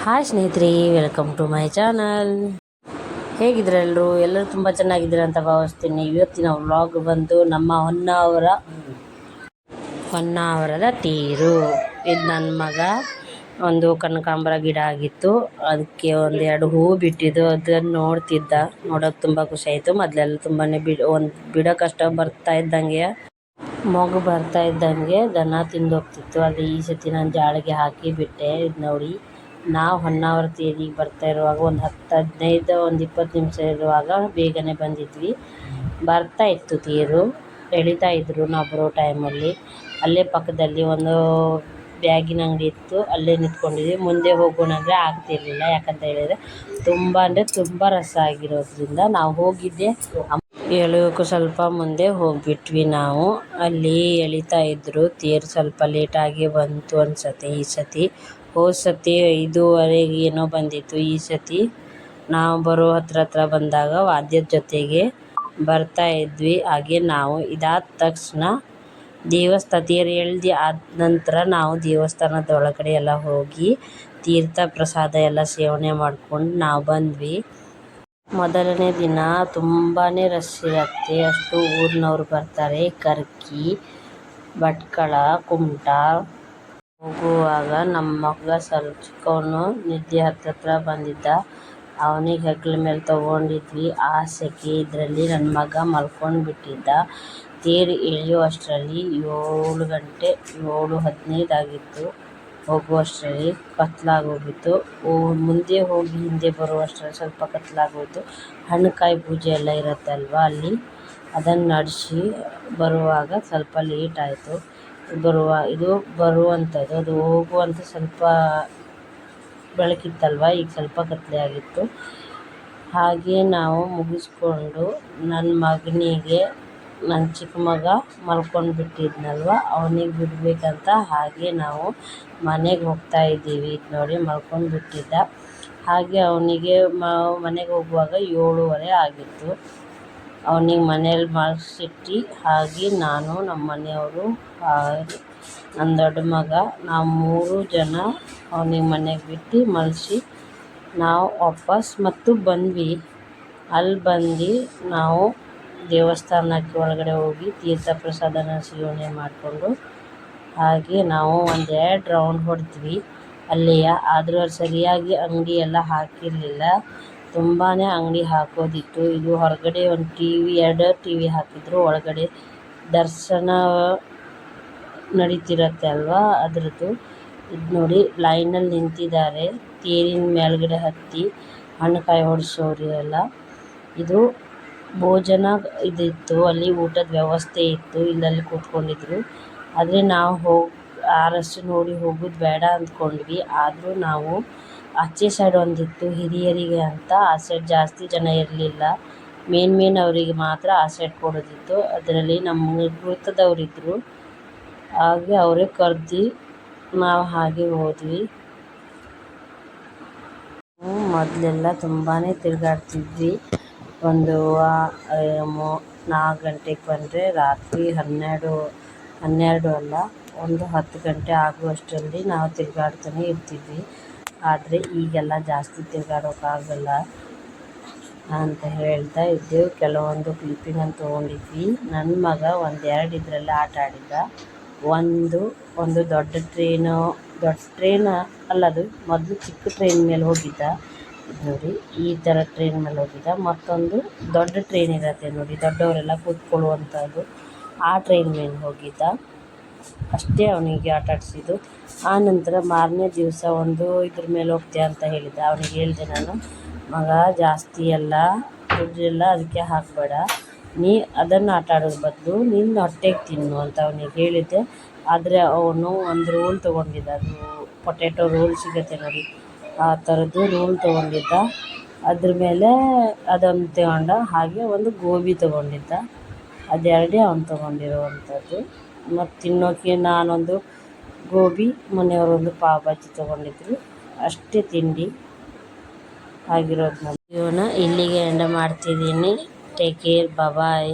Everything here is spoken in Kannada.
ಹಾಯ್ ಸ್ನೇಹಿತರೆ, ವೆಲ್ಕಮ್ ಟು ಮೈ ಚಾನಲ್. ಹೇಗಿದ್ರೆ ಎಲ್ಲರೂ ತುಂಬ ಚೆನ್ನಾಗಿದ್ದೀರ ಅಂತ ಭಾವಿಸ್ತೀನಿ. ಇವತ್ತಿನ ವ್ಲಾಗ್ ಬಂದು ನಮ್ಮ ಹೊನ್ನಾವರದ ತೇರು. ಇದು ನನ್ನ ಮಗ ಒಂದು ಕನಕಾಂಬರ ಗಿಡ ಆಗಿತ್ತು, ಅದಕ್ಕೆ ಒಂದೆರಡು ಹೂವು ಬಿಟ್ಟಿದ್ದು, ಅದನ್ನು ನೋಡೋಕೆ ತುಂಬ ಖುಷಿ ಆಯಿತು. ಮೊದಲೆಲ್ಲ ತುಂಬಾ ಒಂದು ಬಿಡೋಕಷ್ಟ ಬರ್ತಾ ಇದ್ದಂಗೆ ಮಗು ಬರ್ತಾ ಇದ್ದಂಗೆ ದನ ತಿಂದು ಹೋಗ್ತಿತ್ತು. ಅದು ಈ ಸತಿ ನಾನು ಜಾಳಿಗೆ ಹಾಕಿ ಬಿಟ್ಟೆ. ಇದು ನೋಡಿ, ನಾವು ಹೊನ್ನಾವರ ತೇರಿಗೆ ಬರ್ತಾ ಇರುವಾಗ ಒಂದು 10-15 ಒಂದು 20 ನಿಮಿಷ ಇರುವಾಗ ಬೇಗನೆ ಬಂದಿದ್ವಿ. ಬರ್ತಾ ಇತ್ತು ತೇರು, ಎಳಿತಾ ಇದ್ರು ನಾವು ಬರೋ ಟೈಮಲ್ಲಿ. ಅಲ್ಲೇ ಪಕ್ಕದಲ್ಲಿ ಒಂದು ಬ್ಯಾಗಿನ ಅಂಗಡಿ ಇತ್ತು, ಅಲ್ಲೇ ನಿಂತ್ಕೊಂಡಿದ್ವಿ. ಮುಂದೆ ಹೋಗೋಣ ಅಂದರೆ ಆಗ್ತಿರ್ಲಿಲ್ಲ, ಯಾಕಂತ ಹೇಳಿದರೆ ತುಂಬ ರಸ ಆಗಿರೋದ್ರಿಂದ ನಾವು ಹೋಗಿದ್ದೆ ಎಳೆಯೋಕ್ಕೂ ಸ್ವಲ್ಪ ಮುಂದೆ ಹೋಗಿಬಿಟ್ವಿ ನಾವು. ಅಲ್ಲಿ ಎಳಿತಾ ಇದ್ರು ತೇರು. ಸ್ವಲ್ಪ ಲೇಟಾಗಿ ಬಂತು ಅನಿಸುತ್ತೆ ಈ ಸತಿ. ಹೋದ ಸತಿ 5:15 ಏನೋ ಬಂದಿತ್ತು. ಈ ಸತಿ ನಾವು ಬರೋ ಹತ್ರ ಬಂದಾಗ ವಾದ್ಯದ ಜೊತೆಗೆ ಬರ್ತಾ ಇದ್ವಿ. ಹಾಗೆ ನಾವು ಇದಾದ ತಕ್ಷಣ ತೇರು ಎಳ್ದು ಆದ ನಂತರ ನಾವು ದೇವಸ್ಥಾನದ ಒಳಗಡೆ ಎಲ್ಲ ಹೋಗಿ ತೀರ್ಥ ಪ್ರಸಾದ ಎಲ್ಲ ಸೇವನೆ ಮಾಡ್ಕೊಂಡು ನಾವು ಬಂದ್ವಿ. ಮೊದಲನೇ ದಿನ ತುಂಬಾ ರಶ್ ಇರುತ್ತೆ. ಅಷ್ಟು ಊರಿನವ್ರು ಬರ್ತಾರೆ. ಕರ್ಕಿ, ಭಟ್ಕಳ, ಕುಮಟಾ. ಹೋಗುವಾಗ ನಮ್ಮ ಮಗ ಸ್ವಲ್ಪ ಚಿಕ್ಕವನು ನಿದ್ದೆ ಹತ್ತತ್ರ ಬಂದಿದ್ದ. ಅವನಿಗೆ ಹೆಗಲ ಮೇಲೆ ತಗೊಂಡಿದ್ವಿ. ಆ ಸೆಕೆ ಇದರಲ್ಲಿ ನನ್ನ ಮಗ ಮಲ್ಕೊಂಡು ಬಿಟ್ಟಿದ್ದ. ತೇರು ಎಳೆಯೋ ಅಷ್ಟರಲ್ಲಿ 7 ಗಂಟೆ 7:15 ಆಗಿತ್ತು. ಹೋಗುವಷ್ಟರಲ್ಲಿ ಕತ್ಲಾಗೋಗಿತ್ತು. ಮುಂದೆ ಹೋಗಿ ಹಿಂದೆ ಬರುವಷ್ಟರಲ್ಲಿ ಸ್ವಲ್ಪ ಕತ್ಲಾಗೋಯಿತು. ಹಣ್ಣು ಕಾಯಿ ಪೂಜೆ ಎಲ್ಲ ಇರುತ್ತಲ್ವ ಅಲ್ಲಿ, ಅದನ್ನು ನಡೆಸಿ ಬರುವಾಗ ಸ್ವಲ್ಪ ಲೇಟ್ ಆಯಿತು. ಇದು ಬರುವಂಥದ್ದು, ಅದು ಹೋಗುವಂಥ ಸ್ವಲ್ಪ ಬೆಳಕಿತ್ತಲ್ವ, ಈಗ ಸ್ವಲ್ಪ ಕತ್ತಲೆ ಆಗಿತ್ತು. ಹಾಗೆ ನಾವು ಮುಗಿಸ್ಕೊಂಡು ನನ್ನ ಮಗನಿಗೆ, ನನ್ನ ಚಿಕ್ಕ ಮಗ ಮಲ್ಕೊಂಡು ಬಿಟ್ಟಿದ್ನಲ್ವ, ಅವನಿಗೆ ಬಿಡಬೇಕಂತ ಹಾಗೆ ನಾವು ಮನೆಗೆ ಹೋಗ್ತಾ ಇದ್ದೀವಿ. ಇದು ನೋಡಿ, ಮಲ್ಕೊಂಡು ಬಿಟ್ಟಿದ್ದ. ಹಾಗೆ ಅವನಿಗೆ ಮನೆಗೆ ಹೋಗುವಾಗ 7:15 ಆಗಿತ್ತು. ಅವನಿಗೆ ಮನೇಲಿ ಮಲಗಿಸಿಟ್ಟು ಹಾಗೆ ನಾನು, ನಮ್ಮ ಮನೆಯವರು, ನನ್ನ ದೊಡ್ಡ ಮಗ, ನಾವು 3 ಜನ ಅವನಿಗೆ ಮನೆಗೆ ಬಿಟ್ಟು ಮಲಗಿಸಿ ನಾವು ವಾಪಸ್ ಬಂದ್ವಿ. ಅಲ್ಲಿ ಬಂದು ನಾವು ದೇವಸ್ಥಾನಕ್ಕೆ ಒಳಗಡೆ ಹೋಗಿ ತೀರ್ಥ ಪ್ರಸಾದನ ಸೇವನೆ ಮಾಡಿಕೊಂಡು ಹಾಗೆ ನಾವು 1-2 ರೌಂಡ್ ಹೊಡೆದ್ವಿ ಅಲ್ಲಿಯ. ಆದರೂ ಸರಿಯಾಗಿ ಅಂಗಡಿ ಎಲ್ಲ ಹಾಕಿರಲಿಲ್ಲ. ತುಂಬಾ ಅಂಗಡಿ ಹಾಕೋದಿತ್ತು. ಇದು ಹೊರಗಡೆ ಒಂದು TV, 2 TV ಹಾಕಿದ್ರು. ಒಳಗಡೆ ದರ್ಶನ ನಡೀತಿರತ್ತೆ ಅಲ್ವಾ, ಅದರದ್ದು. ಇದು ನೋಡಿ, ಲೈನಲ್ಲಿ ನಿಂತಿದ್ದಾರೆ ತೇರಿನ ಮೇಲ್ಗಡೆ ಹತ್ತಿ ಹಣ್ಣು ಕಾಯಿ ಹೊಡೆಸೋರು ಎಲ್ಲ. ಇದು ಭೋಜನ ಇದಿತ್ತು, ಅಲ್ಲಿ ಊಟದ ವ್ಯವಸ್ಥೆ ಇತ್ತು. ಇಲ್ಲಲ್ಲಿ ಕೂತ್ಕೊಂಡಿದ್ರು. ಆದರೆ ನಾವು ಆ ರಶ್ ನೋಡಿ ಹೋಗೋದು ಬೇಡ ಅಂದ್ಕೊಂಡ್ವಿ. ಆದರೂ ನಾವು ಆಚೆ ಸೈಡ್ ಒಂದಿತ್ತು ಹಿರಿಯರಿಗೆ ಅಂತ, ಆ ಸೈಡ್ ಜಾಸ್ತಿ ಜನ ಇರಲಿಲ್ಲ. ಮೇನ್ ಅವರಿಗೆ ಮಾತ್ರ ಆ ಸೈಡ್ ಕೊಡೋದಿತ್ತು. ಅದರಲ್ಲಿ ನಮ್ಮ ಗುರ್ತದವರಿದ್ದರು, ಹಾಗೆ ಅವರೇ ಕರೆದು ನಾವು ಹಾಗೆ ಹೋದ್ವಿ. ಮೊದಲೆಲ್ಲ ತುಂಬಾ ತಿರುಗಾಡ್ತಿದ್ವಿ. ಒಂದು 4 ಗಂಟೆಗೆ ಬಂದರೆ ರಾತ್ರಿ 12 ಅಲ್ಲ, ಒಂದು 10 ಗಂಟೆ ಆಗುವಷ್ಟರಲ್ಲಿ ನಾವು ತಿರುಗಾಡ್ತಾನೆ ಇರ್ತಿದ್ವಿ. ಆದರೆ ಈಗೆಲ್ಲ ಜಾಸ್ತಿ ತಿರುಗಾಡೋಕ್ಕಾಗಲ್ಲ ಅಂತ ಹೇಳ್ತಾ ಇದ್ದೆವು. ಕೆಲವೊಂದು ಕ್ಲಿಪ್ಪಿಂಗನ್ನು ತೊಗೊಂಡಿದ್ವಿ. ನನ್ನ ಮಗ 1-2 ಇದರಲ್ಲಿ ಆಟ ಆಡಿದ್ದ. ಒಂದು ದೊಡ್ಡ ಟ್ರೈನ್ ಅಲ್ಲ, ಅದು ಮೊದಲು ಚಿಕ್ಕ ಟ್ರೈನ್ ಮೇಲೆ ಹೋಗಿದ್ದ. ಇದು ನೋಡಿ, ಈ ಥರ ಟ್ರೈನ್ ಮೇಲೆ ಹೋಗಿದ್ದ. ಮತ್ತೊಂದು ದೊಡ್ಡ ಟ್ರೈನ್ ಇರುತ್ತೆ ನೋಡಿ, ದೊಡ್ಡವರೆಲ್ಲ ಕೂತ್ಕೊಳ್ಳುವಂಥದ್ದು, ಆ ಟ್ರೈನ್ ಮೇಲೆ ಹೋಗಿದ್ದ. ಅಷ್ಟೇ ಅವನಿಗೆ ಆಟ ಆಡಿಸಿದ್ದು. ಆ ನಂತರ ಮಾರನೇ ದಿವಸ ಇದ್ರ ಮೇಲೆ ಹೋಗ್ತೀಯ ಅಂತ ಹೇಳಿದ್ದ. ಅವನಿಗೆ ಹೇಳಿದೆ ನಾನು, ಮಗ ಜಾಸ್ತಿ ಎಲ್ಲ ದುಡ್ಡಿಲ್ಲ, ಅದಕ್ಕೆ ಹಾಕಬೇಡ, ನೀ ಅದನ್ನು ಆಟ ಆಡೋದ್ರ ಬದಲು ನಿನ್ನ ಹೊಟ್ಟೆಗೆ ತಿನ್ನು ಅಂತ ಅವನಿಗೆ ಹೇಳಿದ್ದೆ. ಆದರೆ ಅವನು ಒಂದು ರೋಲ್ ತೊಗೊಂಡಿದ್ದ. ಅದು ಪೊಟ್ಯಾಟೊ ರೋಲ್ ಸಿಗುತ್ತೆ ನೋಡಿ, ಆ ಥರದ್ದು ರೋಲ್ ತೊಗೊಂಡಿದ್ದ. ಅದ್ರ ಮೇಲೆ ಅದೊಂದು ತೊಗೊಂಡ. ಹಾಗೆ ಒಂದು ಗೋಬಿ ತೊಗೊಂಡಿದ್ದ. ಅದೆರಡೇ ಅವನು ತೊಗೊಂಡಿರುವಂಥದ್ದು. ಮತ್ತು ತಿನ್ನೋಕ್ಕೆ ನಾನೊಂದು ಗೋಬಿ, ಮನೆಯವರೊಂದು ಪಾವ್ ಭಾಜಿ ತೊಗೊಂಡಿದ್ರು. ಅಷ್ಟೇ ತಿಂಡಿ ಆಗಿರೋದು. ನಾನು ಇಲ್ಲಿಗೆ ಎಂಡ್ ಮಾಡ್ತಿದ್ದೀನಿ. ಟೇಕ್ ಕೇರ್, ಬಾಯ್.